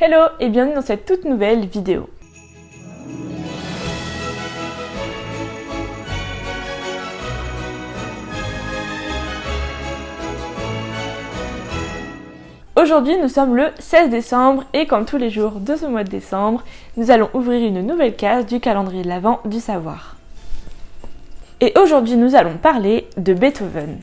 Hello et bienvenue dans cette toute nouvelle vidéo. Aujourd'hui nous sommes le 16 décembre et comme tous les jours de ce mois de décembre, nous allons ouvrir une nouvelle case du calendrier de l'Avent du savoir. Et aujourd'hui nous allons parler de Beethoven.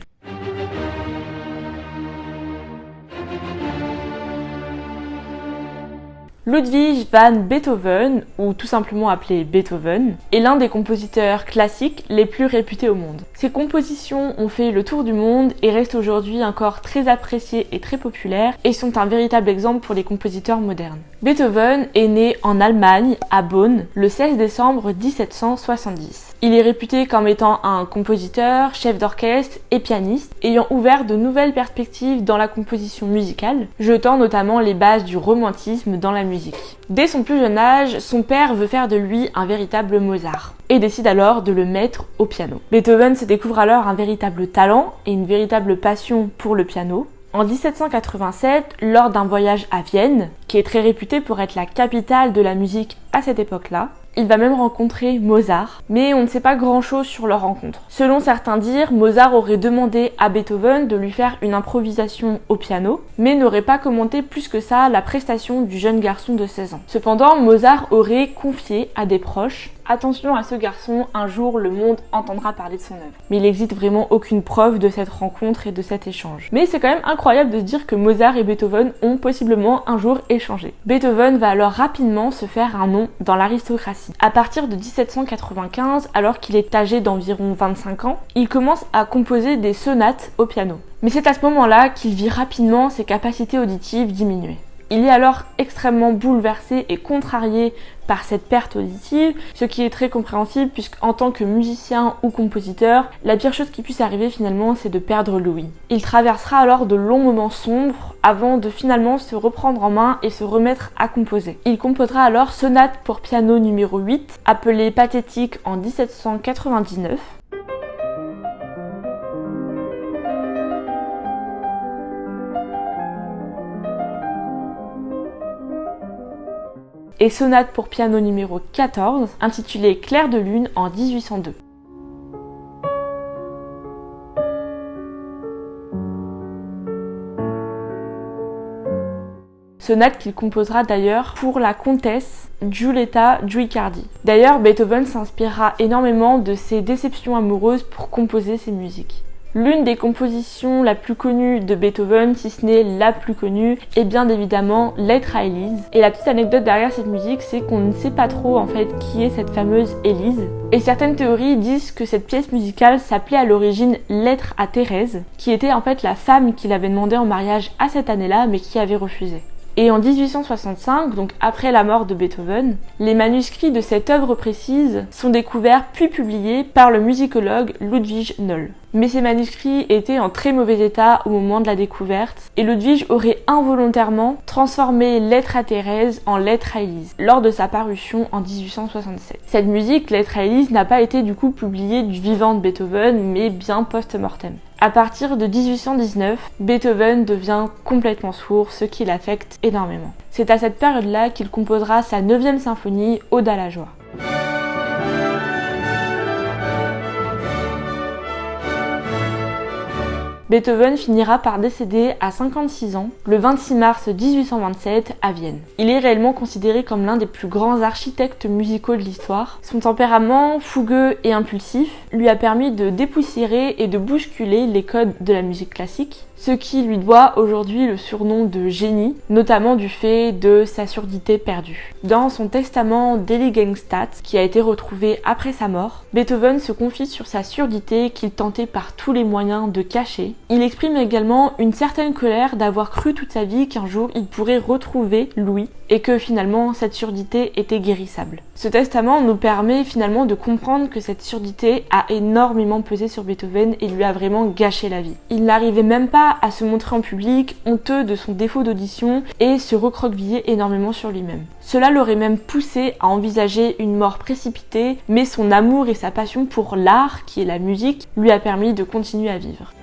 Ludwig van Beethoven, ou tout simplement appelé Beethoven, est l'un des compositeurs classiques les plus réputés au monde. Ses compositions ont fait le tour du monde et restent aujourd'hui encore très appréciées et très populaires et sont un véritable exemple pour les compositeurs modernes. Beethoven est né en Allemagne, à Bonn, le 16 décembre 1770. Il est réputé comme étant un compositeur, chef d'orchestre et pianiste, ayant ouvert de nouvelles perspectives dans la composition musicale, jetant notamment les bases du romantisme dans la musique. Dès son plus jeune âge, son père veut faire de lui un véritable Mozart et décide alors de le mettre au piano. Beethoven se découvre alors un véritable talent et une véritable passion pour le piano. En 1787, lors d'un voyage à Vienne, qui est très réputé pour être la capitale de la musique à cette époque-là, il va même rencontrer Mozart, mais on ne sait pas grand-chose sur leur rencontre. Selon certains dires, Mozart aurait demandé à Beethoven de lui faire une improvisation au piano, mais n'aurait pas commenté plus que ça la prestation du jeune garçon de 16 ans. Cependant, Mozart aurait confié à des proches « Attention à ce garçon, un jour le monde entendra parler de son œuvre ». Mais il n'existe vraiment aucune preuve de cette rencontre et de cet échange. Mais c'est quand même incroyable de se dire que Mozart et Beethoven ont possiblement un jour échangé. Beethoven va alors rapidement se faire un nom dans l'aristocratie. À partir de 1795, alors qu'il est âgé d'environ 25 ans, il commence à composer des sonates au piano. Mais c'est à ce moment-là qu'il vit rapidement ses capacités auditives diminuer. Il est alors extrêmement bouleversé et contrarié par cette perte auditive, ce qui est très compréhensible puisqu'en tant que musicien ou compositeur, la pire chose qui puisse arriver finalement c'est de perdre l'ouïe. Il traversera alors de longs moments sombres avant de finalement se reprendre en main et se remettre à composer. Il composera alors Sonate pour piano numéro 8, appelée Pathétique en 1799. Et sonate pour piano numéro 14, intitulée Clair de lune en 1802. Sonate qu'il composera d'ailleurs pour la comtesse Giulietta Guicciardi. D'ailleurs, Beethoven s'inspirera énormément de ses déceptions amoureuses pour composer ses musiques. L'une des compositions la plus connue de Beethoven, si ce n'est la plus connue, est bien évidemment Lettre à Élise. Et la petite anecdote derrière cette musique, c'est qu'on ne sait pas trop en fait qui est cette fameuse Élise. Et certaines théories disent que cette pièce musicale s'appelait à l'origine Lettre à Thérèse, qui était en fait la femme qu'il avait demandé en mariage à cette année-là, mais qui avait refusé. Et en 1865, donc après la mort de Beethoven, les manuscrits de cette œuvre précise sont découverts puis publiés par le musicologue Ludwig Noll. Mais ces manuscrits étaient en très mauvais état au moment de la découverte et Ludwig aurait involontairement transformé Lettre à Thérèse en Lettre à Élise lors de sa parution en 1867. Cette musique, Lettre à Élise, n'a pas été du coup publiée du vivant de Beethoven mais bien post-mortem. À partir de 1819, Beethoven devient complètement sourd, ce qui l'affecte énormément. C'est à cette période-là qu'il composera sa 9e symphonie, Ode à la joie. Beethoven finira par décéder à 56 ans, le 26 mars 1827 à Vienne. Il est réellement considéré comme l'un des plus grands architectes musicaux de l'histoire. Son tempérament, fougueux et impulsif, lui a permis de dépoussiérer et de bousculer les codes de la musique classique, ce qui lui doit aujourd'hui le surnom de génie, notamment du fait de sa surdité perdue. Dans son testament d'Heiligenstadt, qui a été retrouvé après sa mort, Beethoven se confie sur sa surdité qu'il tentait par tous les moyens de cacher. Il exprime également une certaine colère d'avoir cru toute sa vie qu'un jour il pourrait retrouver l'ouïe et que finalement cette surdité était guérissable. Ce testament nous permet finalement de comprendre que cette surdité a énormément pesé sur Beethoven et lui a vraiment gâché la vie. Il n'arrivait même pas à se montrer en public, honteux de son défaut d'audition et se recroqueviller énormément sur lui-même. Cela l'aurait même poussé à envisager une mort précipitée, mais son amour et sa passion pour l'art, qui est la musique, lui a permis de continuer à vivre.